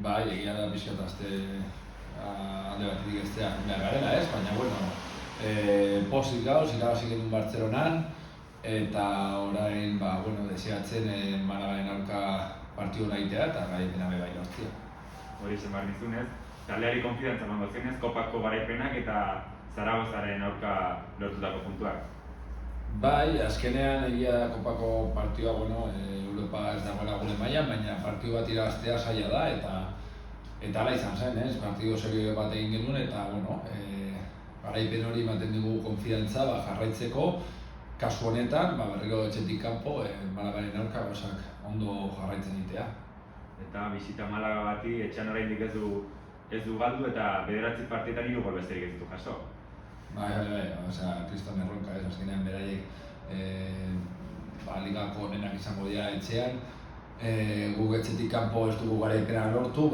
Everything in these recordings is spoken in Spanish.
Bai, egia da pixka eta alde batetik ez behar garela ez, baina pozik gauz, irabazi genuen Bartzelonan, eta orain, deseatzen Malagaren aurka partidu nahitea eta garaipena bai lortzea. Hori esan behar dizunez, taldeari konfidantza emango zenez, kopako garaipenak eta Zaragozaren aurka lortutako puntuak. Bai, azkenean egia da kopako partidua, Europa ez dagoela gure mailan, baina partidu bat irabaztea zaila da eta hala izan zen, partidu serio bat egin genuen eta garaipen hori ematen dugu konfidantza jarraitzeko. Kasu honetan, berriro etxetik kanpo, Malagaren aurka gauzak ondo jarraitzen ditea. Eta bisita Malaga bati etxean oraindik ez du galdu eta 9 partidetan 3 gol besterik ez ditu jaso. Bai, Kriston erronka ez, azkenean beraiek ligako onenak izango dira etxean. Guk etxetik kanpo ez dugu garaipena lortu,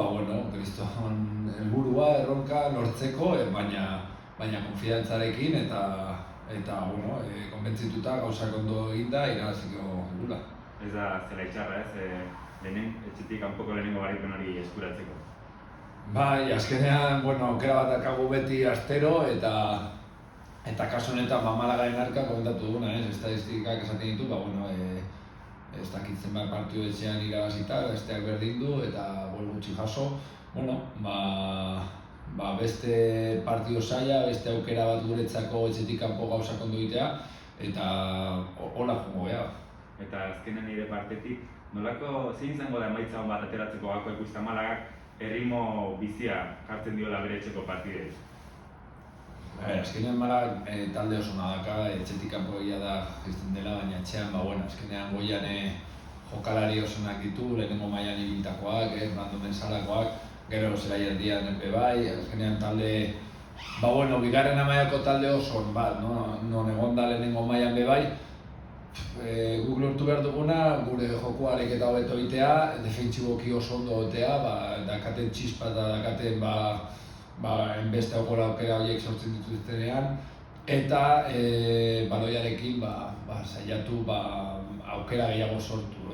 Kriston helburua erronka lortzeko, baina konfidantzarekin eta konbentzituta gauzak ondo eginda irabaziko dugula. Ez da zela itxarra ez, etxetik kanpoko lehenengo garaipen hori eskuratzeko. Bai, azkenean, aukera bat dakagu beti astero eta kasu honetan Malagaren arka komentatu duguna, estadistikak esaten ditu, ez dakitzen bat partidu etxean irabazita, besteak berdin du eta gol gutxi jaso. Beste partidu zaila, beste aukera bat guretzako etxetik kanpo gauzak ondo egitea eta hola jongo geha. Eta azkenen nire partetik, zein izango da emaitza hon bat ateratzeko gako ikusten Malagak erritmo bizia jartzen diola bere etxeko partidei? Azkenean Malaga talde oso nadaka, etxetik kanpo egia da jaisten dela, baina etxean azkenean goian jokalari osonak ditu, lehenengo mailan ibiltakoak, Brandon Benzalakoak, gero zelai erdian bai, azkenean talde, bigarren mailako talde oso bat, non egon da lehenengo mailan bai. Guk lortu behar duguna, gure joko areketa hobeto egitea, defentsiboki oso ondo egitea, dakaten txispa eta dakaten enbeste aukera horiek sortzen dituztenean, eta baloiarekin saiatu aukera gehiago sortu.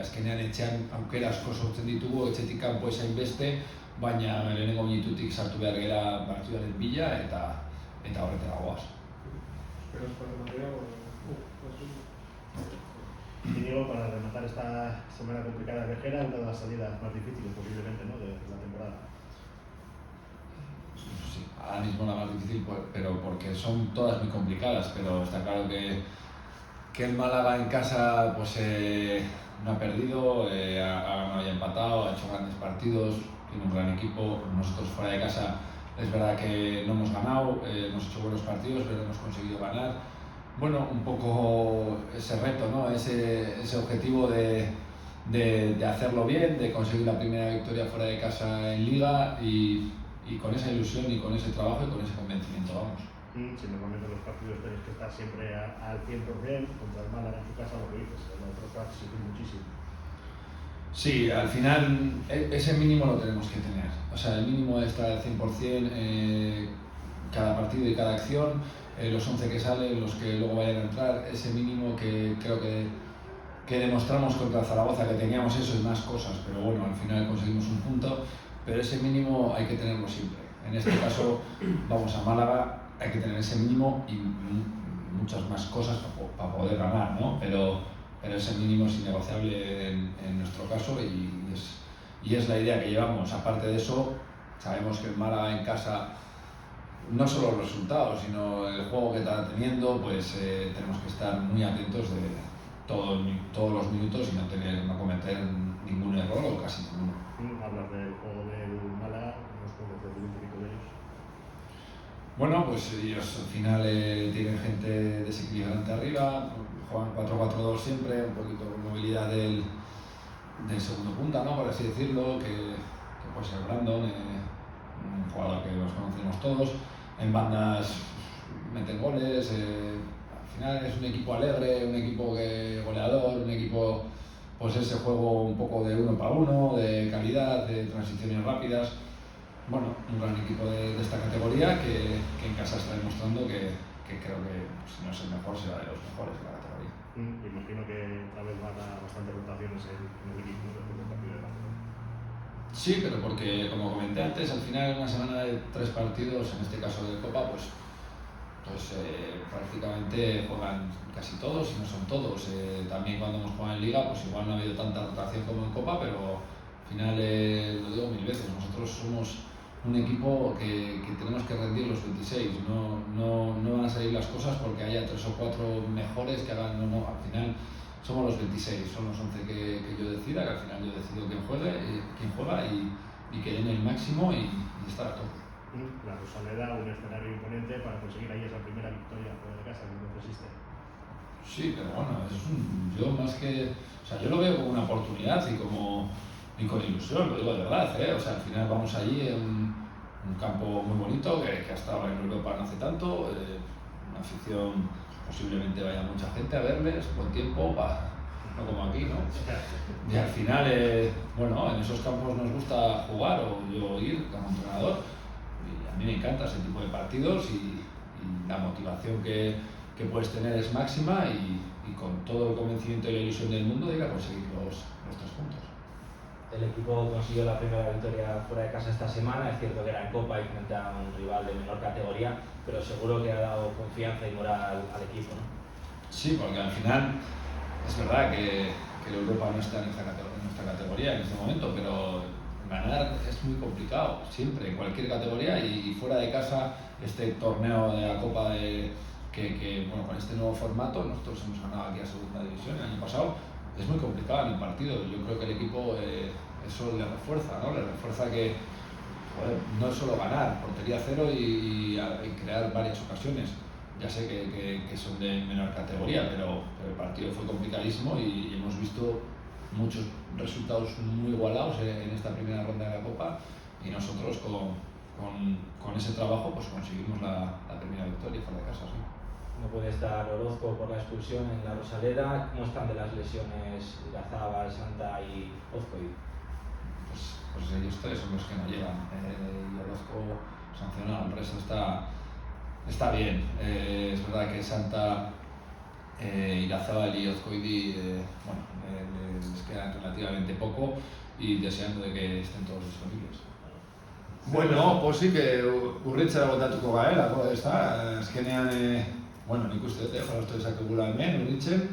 Azkenean etxean aukera asko sortzen ditugu, etxetik kanpo ezain beste, baina lehenengo minututik sartu behar gara partidaren bila eta horretara goaz. Diego, para rematar esta semana complicada viajera, una de las salidas más difíciles posiblemente, ¿no?, de la temporada. Sí, ahora mismo la más difícil, pero porque son todas muy complicadas, pero está claro que el Málaga en casa no ha perdido, ha ganado y ha empatado, ha hecho grandes partidos, tiene un gran equipo. Nosotros fuera de casa es verdad que no hemos ganado, hemos hecho buenos partidos, pero hemos conseguido ganar. Un poco ese reto, ese objetivo de hacerlo bien, de conseguir la primera victoria fuera de casa en Liga y con esa ilusión y con ese trabajo y con ese convencimiento vamos. Si normalmente los partidos tenéis que estar siempre al 100%, contra el Málaga en tu casa, lo que dices, el otro va a exigir muchísimo. Sí, al final ese mínimo lo tenemos que tener, el mínimo de estar al 100% cada partido y cada acción. Los 11 que salen, los que luego vayan a entrar, ese mínimo que creo que demostramos contra Zaragoza, que teníamos eso y más cosas, pero al final conseguimos un punto, pero ese mínimo hay que tenerlo siempre. En este caso vamos a Málaga, hay que tener ese mínimo y muchas más cosas para poder ganar, pero ese mínimo es innegociable en nuestro caso y es la idea que llevamos. Aparte de eso, sabemos que el Málaga en casa, no solo los resultados, sino el juego que está teniendo, tenemos que estar muy atentos de todos los minutos y no cometer ningún error o casi ninguno. Hablas del juego del Málaga, ¿nos puedes decir un poquito de ellos? Ellos al final tienen gente desequilibrante arriba, juegan 4-4-2 siempre, un poquito con movilidad del segundo punta, por así decirlo, que puede ser Brandon, un jugador que los conocemos todos. En bandas meten goles, al final es un equipo alegre, un equipo goleador, un equipo ese juego un poco de uno para uno, de calidad, de transiciones rápidas. Un gran equipo de esta categoría que en casa está demostrando que creo que si no es el mejor será de los mejores de la categoría. Imagino que otra vez van a bastantes rotaciones en el equipo después del partido de Barcelona. Sí, pero porque, como comenté antes, al final en una semana de 3 partidos, en este caso de Copa, prácticamente juegan casi todos, y no son todos. También cuando hemos jugado en Liga, pues igual no ha habido tanta rotación como en Copa, pero al final, lo digo 1000 veces, nosotros somos un equipo que tenemos que rendir los 26, no van a salir las cosas porque haya 3 o 4 mejores que hagan, no, al final somos los 26, son los 11 que yo decida, que al final yo decido quién juega y que den el máximo y estar a tope. La Rosaleda, un escenario imponente para conseguir ahí esa primera victoria fuera de casa, que no existe. Sí, pero bueno, yo más que, o sea, yo lo veo como una oportunidad y con ilusión, lo digo de verdad, o sea, al final vamos allí en un campo muy bonito que ha estado en Europa no hace tanto, una afición, posiblemente vaya mucha gente a verles, buen tiempo, no como aquí, ¿no? Y al final, bueno, en esos campos nos gusta jugar o yo ir como entrenador y a mí me encanta ese tipo de partidos y la motivación que puedes tener es máxima y con todo el convencimiento y la ilusión del mundo de ir a conseguir los 3 puntos. El equipo consiguió la primera victoria fuera de casa esta semana, es cierto que era en Copa y frente a un rival de menor categoría, pero seguro que ha dado confianza y moral al equipo, ¿no? Sí, porque al final es verdad que la Europa no está en nuestra categoría en este momento, pero ganar es muy complicado, siempre, en cualquier categoría y fuera de casa, este torneo de la Copa bueno, con este nuevo formato, nosotros hemos ganado aquí a Segunda División el año pasado, es muy complicado en el partido. Yo creo que el equipo eso le refuerza, ¿no? Le refuerza que joder, no es solo ganar, portería cero y crear varias ocasiones. Ya sé que son de menor categoría, pero el partido fue complicadísimo y hemos visto muchos resultados muy igualados en esta primera ronda de la Copa y nosotros con ese trabajo pues conseguimos la primera victoria fuera de casa. Sí. No puede estar Orozco por la expulsión en la Rosaleda. ¿Cómo están de las lesiones Irazábal, Santa y Ozcoy? Pues ellos 3 son los que no llegan. Y Orozco sancionado, el resto está bien. Es verdad que Santa, Irazábal y Ozcoidi bueno, les quedan relativamente poco y deseando de que estén todos disponibles. Bueno, posik urritzera botatuko gaela, azkenean, bueno, nik uste dut, jolastu dezakegula hemen, urritzen,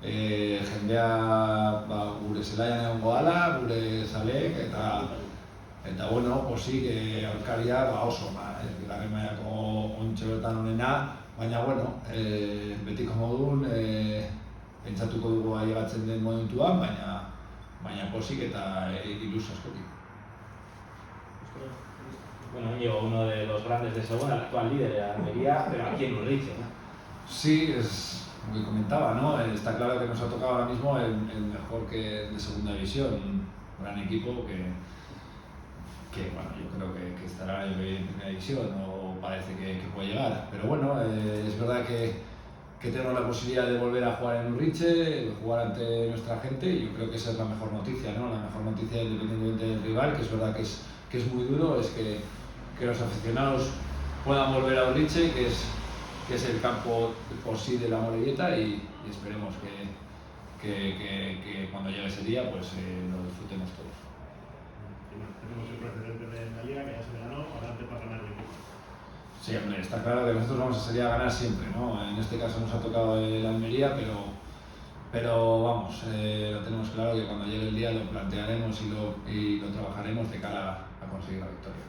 jendea gure zelaian egongo dala, gure zaleek, eta bueno, posik aurkaria oso, bigarren mailako ontxe bertan honena, baina bueno, betiko modun, pentsatuko dugu ailegatzen den momentuan, baina posik eta ilusio askotik. Bueno, Íñigo, uno de los grandes de segunda, el actual líder de Almería, pero aquí en Urriche, ¿no? Sí, es lo que comentaba, ¿no? Está claro que nos ha tocado ahora mismo el mejor de segunda división, un gran equipo que bueno, yo creo que estará en primera división o parece que puede llegar, pero bueno, es verdad que tenemos la posibilidad de volver a jugar en Urriche, de jugar ante nuestra gente y yo creo que esa es la mejor noticia, ¿no? La mejor noticia independientemente del rival, que es verdad que es muy duro, es que los aficionados puedan volver a Urriche, que es el campo por sí de la Morevieta y esperemos que cuando llegue ese día pues lo disfrutemos todos. Tenemos el precedente de la Liga que ya se ganó, adelante para ganar el equipo. Sí, hombre, está claro que nosotros vamos a salir a ganar siempre, ¿no? En este caso nos ha tocado el Almería, pero vamos, lo tenemos claro que cuando llegue el día lo plantearemos y lo trabajaremos de cara a conseguir la victoria.